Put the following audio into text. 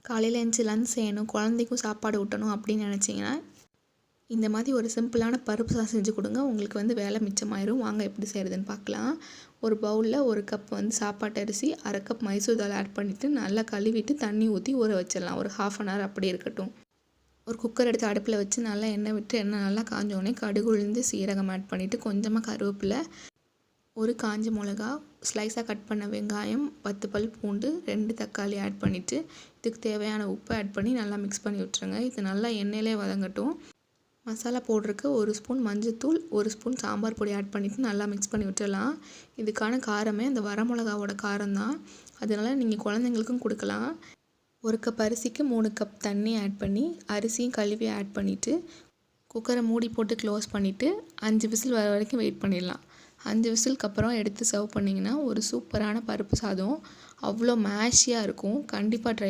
காலையில் எழுந்துச்சி லஞ்ச் செய்யணும், குழந்தைக்கும் சாப்பாடு ஊட்டணும் அப்படின்னு நினச்சிங்கன்னா இந்த மாதிரி ஒரு சிம்பிளான பருப்பு சாதம் செஞ்சு கொடுங்க. உங்களுக்கு வேலை மிச்சமாயிரும். வாங்க எப்படி செய்கிறதுன்னு பார்க்கலாம். ஒரு பவுலில் 1 கப் சாப்பாட்டு அரிசி, 1/2 கப் மைசூர் தால் ஆட் பண்ணிவிட்டு நல்லா கழுவிட்டு தண்ணி ஊற்றி ஊற வச்சிடலாம். ஒரு 1/2 அன் ஹவர் அப்படி இருக்கட்டும். ஒரு குக்கர் எடுத்து அடுப்பில் வச்சு நல்லா எண்ணெய் விட்டு எண்ணெய் நல்லா காஞ்சோடனே கடுகு, உளுந்து, சீரகம் ஆட் பண்ணிவிட்டு கொஞ்சமாக கருவேப்பிலை, ஒரு காஞ்ச மிளகா, ஸ்லைஸாக கட் பண்ண வெங்காயம், 10 பல் பூண்டு, 2 தக்காளி ஆட் பண்ணிவிட்டு இதுக்கு தேவையான உப்பு ஆட் பண்ணி நல்லா மிக்ஸ் பண்ணி விட்டுருங்க. இது நல்லா எண்ணெயிலே வதங்கட்டும். மசாலா போடுறதுக்கு 1 ஸ்பூன் மஞ்சள்தூள், 1 ஸ்பூன் சாம்பார் பொடி ஆட் பண்ணிவிட்டு நல்லா மிக்ஸ் பண்ணி விட்டுடலாம். இதுக்கான காரமே அந்த வரமிளகாவோட காரம் தான். அதனால் நீங்கள் குழந்தைங்களுக்கும் கொடுக்கலாம். 1 கப் அரிசிக்கு 3 கப் தண்ணி ஆட் பண்ணி அரிசியும் கழுவி ஆட் பண்ணிவிட்டு குக்கரை மூடி போட்டு க்ளோஸ் பண்ணிவிட்டு 5 விசில் வர வரைக்கும் வெயிட் பண்ணிடலாம். 5 விசிலுக்கு அப்புறம் எடுத்து சர்வ் பண்ணிங்கன்னா ஒரு சூப்பரான பருப்பு சாதம். அவ்வளோ மேஷியாக இருக்கும். கண்டிப்பாக ட்ரை